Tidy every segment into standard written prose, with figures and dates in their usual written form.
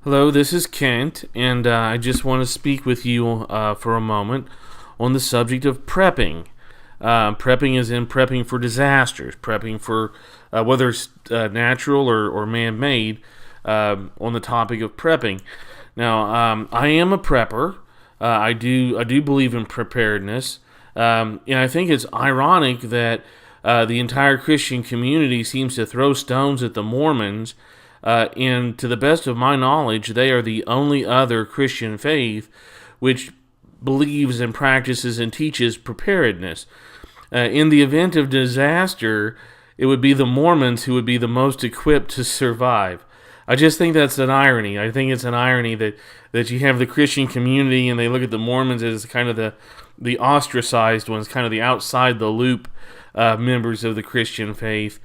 Hello, this is Kent, and I just want to speak with you for a moment on the subject of prepping. Prepping is in prepping for disasters, prepping for whether it's natural or man-made, on the topic of prepping. Now, I am a prepper. I do believe in preparedness, and I think it's ironic that the entire Christian community seems to throw stones at the Mormons. And to the best of my knowledge, they are the only other Christian faith which believes and practices and teaches preparedness. In the event of disaster, it would be the Mormons who would be the most equipped to survive. I just think that's an irony. I think it's an irony that you have the Christian community and they look at the Mormons as kind of the ostracized ones, kind of the outside the loop members of the Christian faith.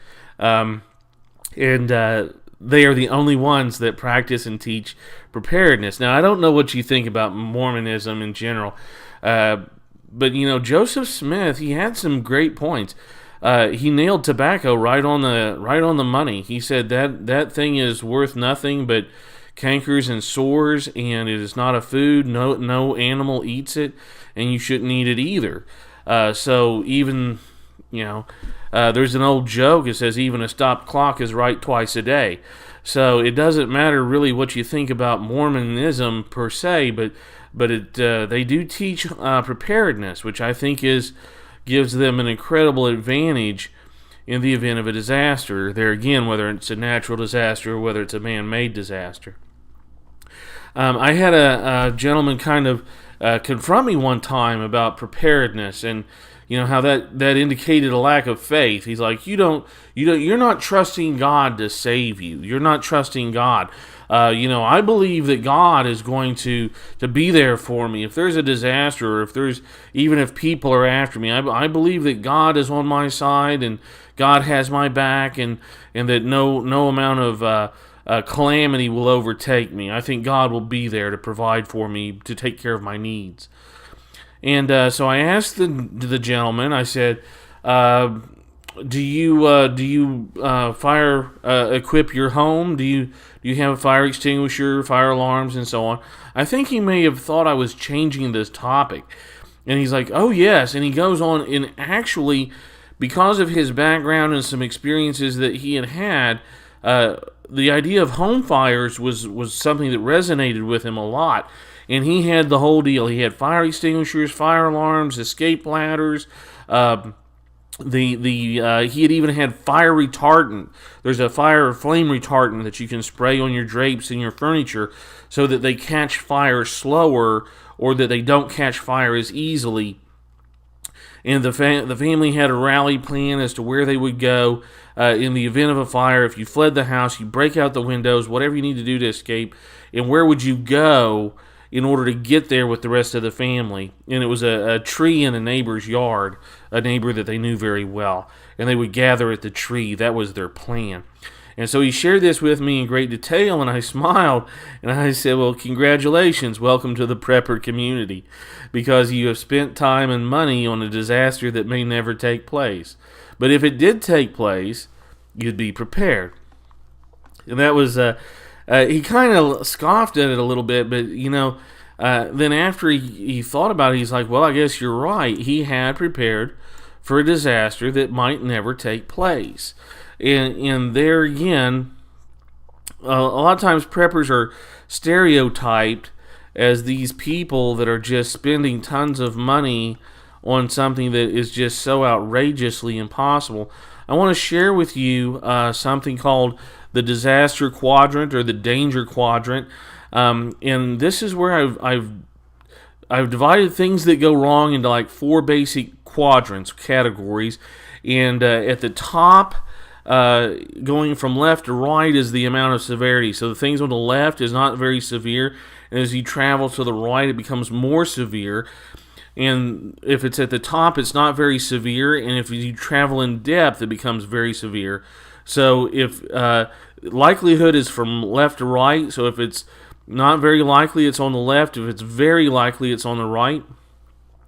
They are the only ones that practice and teach preparedness. Now, I don't know what you think about Mormonism in general, but Joseph Smith, he had some great points. He nailed tobacco right on the money. He said that thing is worth nothing but cankers and sores, and it is not a food. No animal eats it, and you shouldn't eat it either. So even there's an old joke that says even a stopped clock is right twice a day. So it doesn't matter really what you think about Mormonism per se, but they do teach preparedness, which I think gives them an incredible advantage in the event of a disaster. There again, whether it's a natural disaster or whether it's a man-made disaster. I had a gentleman kind of confront me one time about preparedness and how that indicated a lack of faith. He's like, you're not trusting God to save you. You're not trusting God. I believe that God is going to be there for me if there's a disaster, or even if people are after me. I believe that God is on my side and God has my back, and that no amount of calamity will overtake me. I think God will be there to provide for me, to take care of my needs. And so I asked the gentleman, I said, do you fire equip your home? Do you have a fire extinguisher, fire alarms, and so on? I think he may have thought I was changing this topic. And he's like, oh yes. And he goes on, and actually, because of his background and some experiences that he had, the idea of home fires was something that resonated with him a lot. And he had the whole deal. He had fire extinguishers, fire alarms, escape ladders. He had even had fire retardant. There's a flame retardant that you can spray on your drapes and your furniture so that they catch fire slower, or that they don't catch fire as easily. And the family had a rally plan as to where they would go in the event of a fire. If you fled the house, you break out the windows, whatever you need to do to escape. And where would you go in order to get there with the rest of the family? And it was a tree in a neighbor's yard, a neighbor that they knew very well. And they would gather at the tree. That was their plan. And so he shared this with me in great detail, and I smiled, and I said, well, congratulations, welcome to the prepper community, because you have spent time and money on a disaster that may never take place. But if it did take place, you'd be prepared. And that was, he kind of scoffed at it a little bit, but, then after he thought about it, he's like, well, I guess you're right. He had prepared for a disaster that might never take place. And there again, a lot of times preppers are stereotyped as these people that are just spending tons of money on something that is just so outrageously impossible. I want to share with you something called the disaster quadrant, or the danger quadrant, and this is where I've divided things that go wrong into like 4 basic quadrants, categories, and at the top, going from left to right, is the amount of severity. So the things on the left is not very severe, and as you travel to the right, it becomes more severe. And if it's at the top, it's not very severe, and if you travel in depth, it becomes very severe. So if likelihood is from left to right, so if it's not very likely, it's on the left. If it's very likely, it's on the right.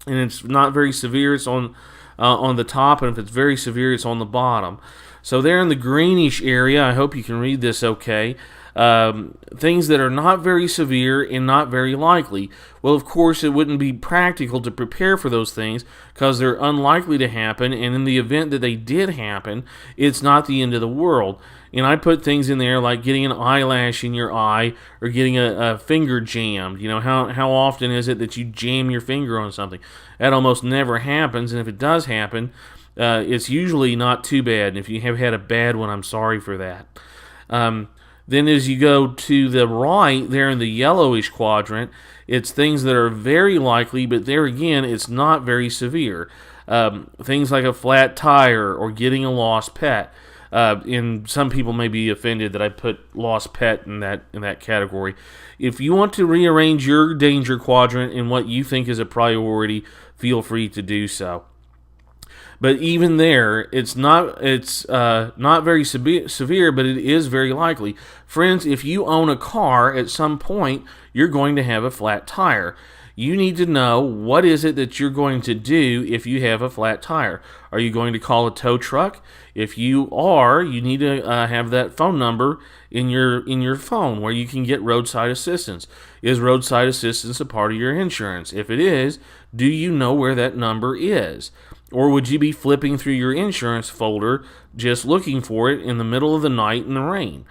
And it's not very severe, it's on the top, and if it's very severe, it's on the bottom. So they're in the greenish area. I hope you can read this okay. Things that are not very severe and not very likely. Well, of course, it wouldn't be practical to prepare for those things because they're unlikely to happen, and in the event that they did happen, it's not the end of the world. And I put things in there like getting an eyelash in your eye or getting a finger jammed. You know, how often is it that you jam your finger on something? That almost never happens, and if it does happen, it's usually not too bad. And if you have had a bad one, I'm sorry for that. Then as you go to the right, there in the yellowish quadrant, it's things that are very likely, but there again, it's not very severe. Things like a flat tire or getting a lost pet. And some people may be offended that I put lost pet in that category. If you want to rearrange your danger quadrant in what you think is a priority, feel free to do so. But even there, it's not very severe, but it is very likely. Friends, if you own a car, at some point, you're going to have a flat tire. You need to know what is it that you're going to do if you have a flat tire. Are you going to call a tow truck? If you are, you need to have that phone number in your phone where you can get roadside assistance. Is roadside assistance a part of your insurance? If it is, do you know where that number is? Or would you be flipping through your insurance folder just looking for it in the middle of the night in the rain?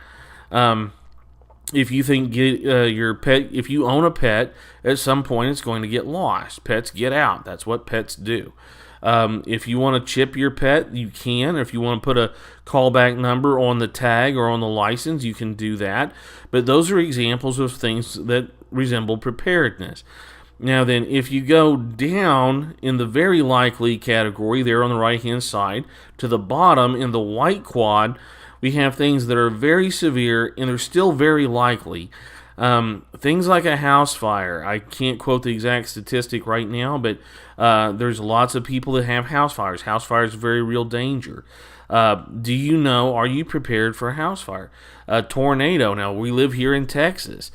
If you think your pet, if you own a pet, at some point it's going to get lost. Pets get out. That's what pets do. If you want to chip your pet, you can. If you want to put a callback number on the tag or on the license, you can do that. But those are examples of things that resemble preparedness. Now then, if you go down in the very likely category, there on the right-hand side, to the bottom in the white quad, we have things that are very severe and they're still very likely. Things like a house fire. I can't quote the exact statistic right now, but there's lots of people that have house fires. House fires are very real danger. Do you know, are you prepared for a house fire? A tornado. Now, we live here in Texas.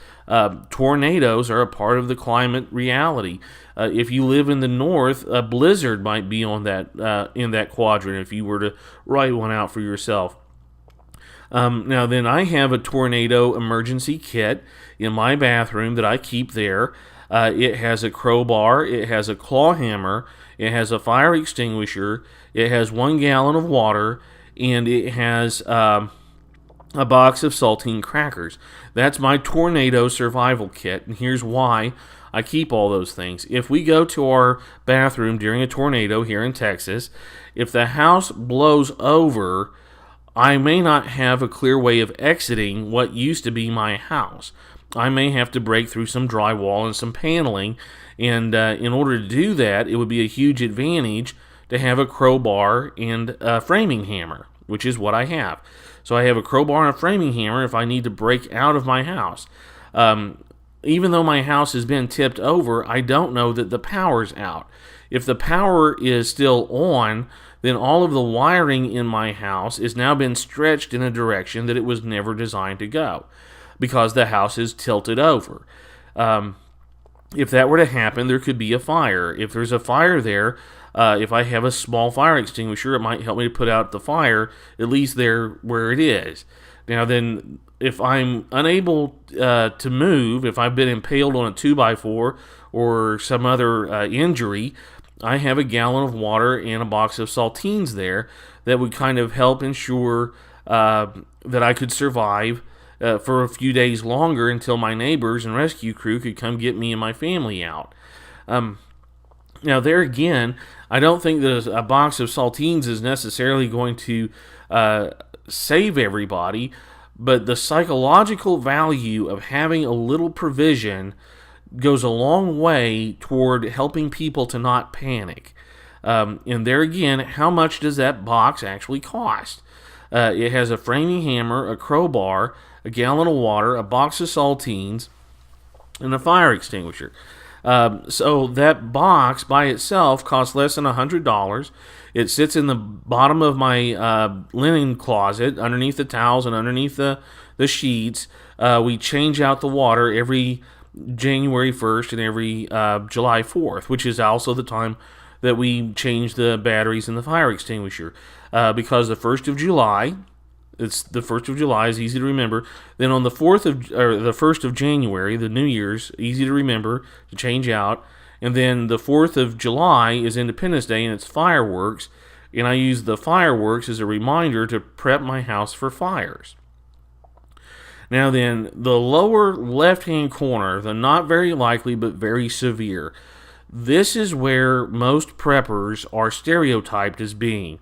Tornadoes are a part of the climate reality. If you live in the north, a blizzard might be on that in that quadrant if you were to write one out for yourself. Now then, I have a tornado emergency kit in my bathroom that I keep there. It has a crowbar, it has a claw hammer, it has a fire extinguisher, it has 1 gallon of water, and it has a box of saltine crackers. That's my tornado survival kit, and here's why I keep all those things. If we go to our bathroom during a tornado here in Texas, if the house blows over, I may not have a clear way of exiting what used to be my house. I may have to break through some drywall and some paneling, and in order to do that, it would be a huge advantage to have a crowbar and a framing hammer, which is what I have. So I have a crowbar and a framing hammer if I need to break out of my house. Even though my house has been tipped over, I don't know that the power's out. If the power is still on, then all of the wiring in my house has now been stretched in a direction that it was never designed to go because the house is tilted over. If that were to happen, there could be a fire. If there's a fire there, if I have a small fire extinguisher, it might help me to put out the fire, at least there where it is. Now then, if I'm unable to move, if I've been impaled on a 2x4 or some other injury, I have a gallon of water and a box of saltines there that would kind of help ensure that I could survive for a few days longer until my neighbors and rescue crew could come get me and my family out. Now there again, I don't think that a box of saltines is necessarily going to save everybody, but the psychological value of having a little provision goes a long way toward helping people to not panic. And there again, how much does that box actually cost? It has a framing hammer, a crowbar, a gallon of water, a box of saltines, and a fire extinguisher. So that box by itself costs less than $100. It sits in the bottom of my linen closet, underneath the towels and underneath the sheets. We change out the water every January 1st and every July 4th, which is also the time that we change the batteries in the fire extinguisher. Because the 1st of July, it's the 1st of July is easy to remember. Then on the 1st of January, the New Year's, easy to remember to change out. And then the 4th of July is Independence Day, and it's fireworks. And I use the fireworks as a reminder to prep my house for fires. Now then, the lower left-hand corner, the not very likely but very severe, this is where most preppers are stereotyped as being.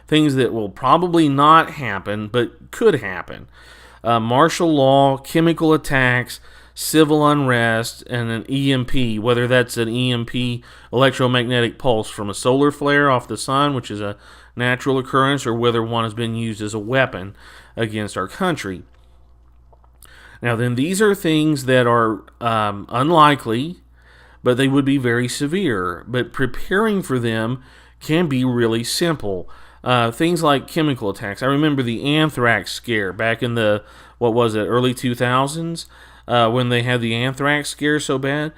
Things that will probably not happen, but could happen. Martial law, chemical attacks, civil unrest, and an EMP, whether that's an EMP, electromagnetic pulse from a solar flare off the sun, which is a natural occurrence, or whether one has been used as a weapon against our country. Now then, these are things that are unlikely, but they would be very severe. But preparing for them can be really simple. Things like chemical attacks. I remember the anthrax scare back in the, early 2000s, when they had the anthrax scare so bad.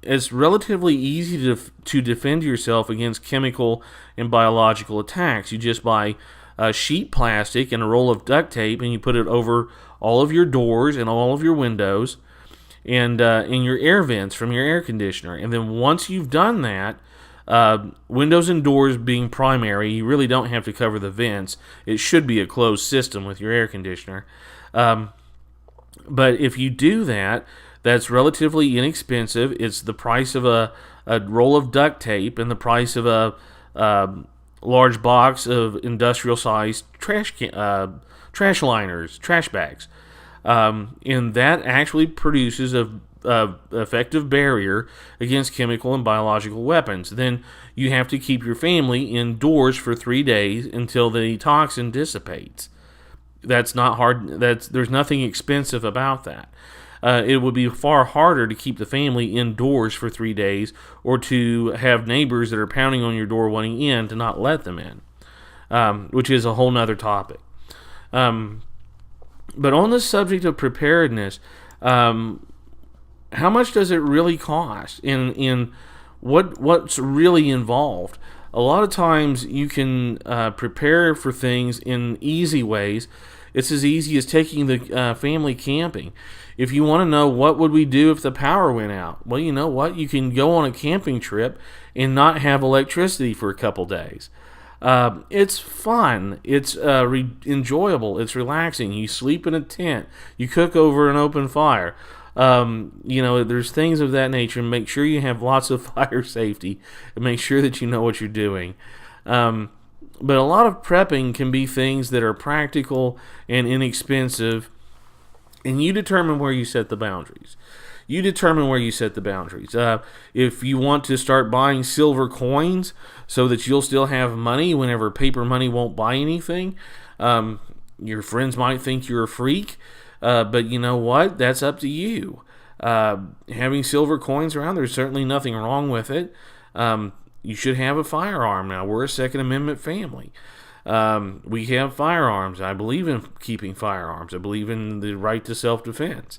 It's relatively easy to defend yourself against chemical and biological attacks. You just buy sheet plastic and a roll of duct tape, and you put it over all of your doors and all of your windows and in your air vents from your air conditioner. And then once you've done that, windows and doors being primary, you really don't have to cover the vents. It should be a closed system with your air conditioner. But if you do that, that's relatively inexpensive. It's the price of a roll of duct tape and the price of a large box of industrial-sized trash liners, trash bags. And that actually produces a effective barrier against chemical and biological weapons. Then you have to keep your family indoors for 3 days until the toxin dissipates. That's not hard. There's nothing expensive about that. It would be far harder to keep the family indoors for 3 days, or to have neighbors that are pounding on your door wanting in to not let them in, which is a whole nother topic. But on the subject of preparedness, how much does it really cost? In what's really involved? A lot of times you can prepare for things in easy ways. It's as easy as taking the family camping. If you want to know what would we do if the power went out, well, you know what? You can go on a camping trip and not have electricity for a couple days. It's fun. It's enjoyable. It's relaxing. You sleep in a tent. You cook over an open fire. There's things of that nature. Make sure you have lots of fire safety, and make sure that you know what you're doing. But a lot of prepping can be things that are practical and inexpensive, and you determine where you set the boundaries. If you want to start buying silver coins so that you'll still have money whenever paper money won't buy anything, your friends might think you're a freak, but you know what? That's up to you. Having silver coins around, there's certainly nothing wrong with it. You should have a firearm now. We're a Second Amendment family. We have firearms. I believe in keeping firearms. I believe in the right to self-defense.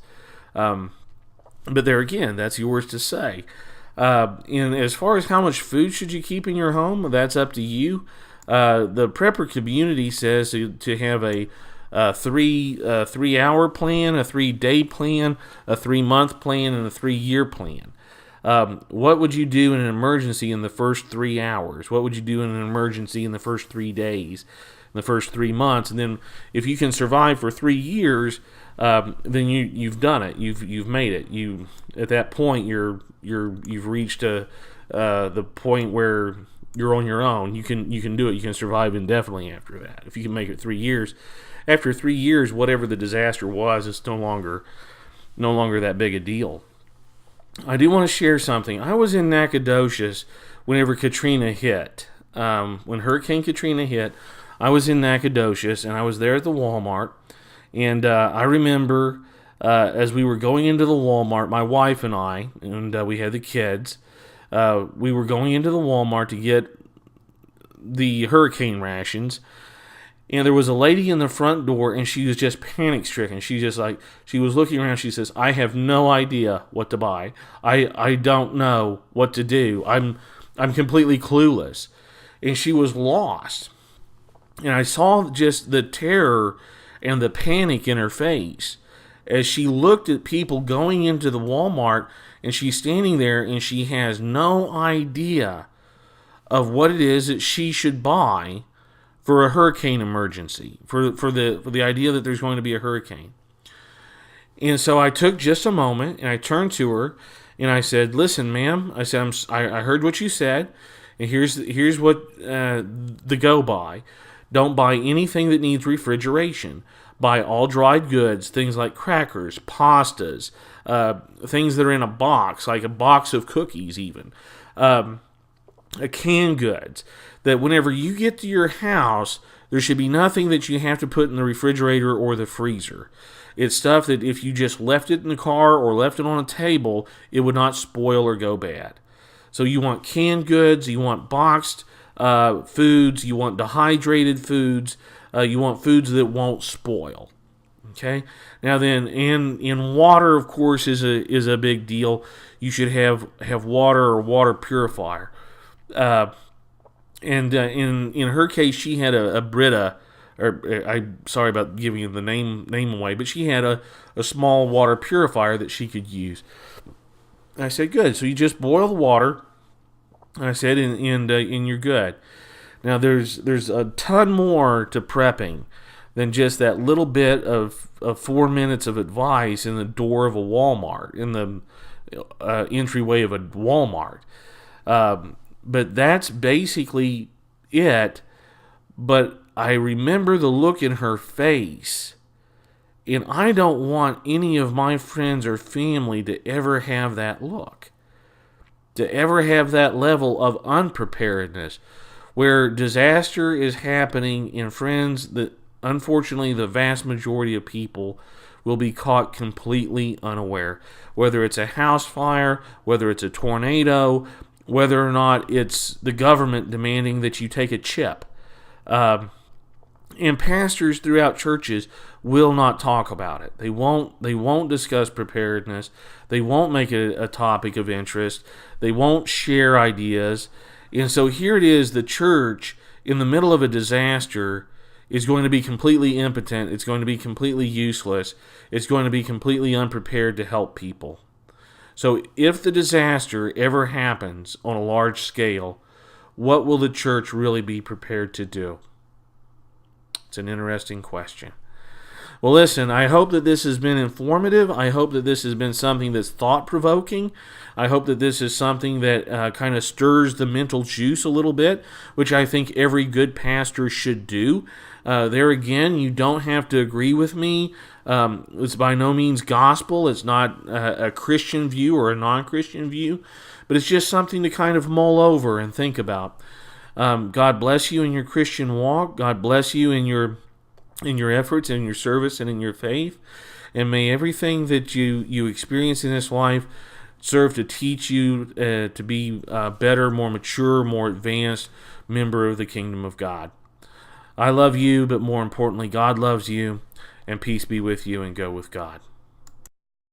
But there again, that's yours to say. And as far as how much food should you keep in your home, that's up to you. The prepper community says to have a 3-hour plan, a 3-day plan, a 3-month plan, and a 3-year plan. What would you do in an emergency in the first 3 hours? What would you do in an emergency in the first 3 days, in the first 3 months? And then if you can survive for 3 years, then you've done it. You've made it. At that point you've reached the point where you're on your own. You can do it. You can survive indefinitely after that. If you can make it 3 years, after 3 years, whatever the disaster was, it's no longer that big a deal. I do want to share something. I was in Nacogdoches whenever Katrina hit. When Hurricane Katrina hit, I was in Nacogdoches, and I was there at the Walmart. And I remember as we were going into the Walmart, my wife and I, and we had the kids, we were going into the Walmart to get the hurricane rations. And there was a lady in the front door, and she was just panic-stricken. She was looking around. She says, "I have no idea what to buy. I don't know what to do. I'm completely clueless. And she was lost. And I saw just the terror and the panic in her face as she looked at people going into the Walmart, and she's standing there and she has no idea of what it is that she should buy for a hurricane emergency, for the idea that there's going to be a hurricane. And so I took just a moment and I turned to her and I said, "Listen, ma'am," I said, I heard what you said, and here's what the go by. Don't buy anything that needs refrigeration. Buy all dried goods, things like crackers, pastas, things that are in a box, like a box of cookies even, canned goods, that whenever you get to your house, there should be nothing that you have to put in the refrigerator or the freezer. It's stuff that if you just left it in the car or left it on a table, it would not spoil or go bad. So you want canned goods, you want boxed foods, you want dehydrated foods, you want foods that won't spoil. Okay. Now then, in water, of course, is a big deal. You should have water or water purifier. And in her case, she had a Brita. Or I'm sorry about giving you the name away, but she had a small water purifier that she could use. And I said, good. So you just boil the water. I said, and you're good. Now there's a ton more to prepping than just that little bit of 4 minutes of advice in the door of a Walmart, in the entryway of a Walmart. But that's basically it. But I remember the look in her face, and I don't want any of my friends or family to ever have that look, to ever have that level of unpreparedness, where disaster is happening, and friends, that unfortunately the vast majority of people will be caught completely unaware, whether it's a house fire, whether it's a tornado, whether or not it's the government demanding that you take a chip. And pastors throughout churches will not talk about it. They won't discuss preparedness. They won't make it a topic of interest. They won't share ideas. And so here it is, the church in the middle of a disaster is going to be completely impotent. It's going to be completely useless. It's going to be completely unprepared to help people. So if the disaster ever happens on a large scale, what will the church really be prepared to do? It's an interesting question. Well, listen, I hope that this has been informative. I hope that this has been something that's thought-provoking. I hope that this is something that kind of stirs the mental juice a little bit, which I think every good pastor should do. There again, you don't have to agree with me. It's by no means gospel. It's not a Christian view or a non-Christian view, but it's just something to kind of mull over and think about. God bless you in your Christian walk. God bless you in your efforts, in your service, and in your faith. And may everything that you experience in this life serve to teach you to be a better, more mature, more advanced member of the kingdom of God. I love you, but more importantly, God loves you, and peace be with you, and go with God.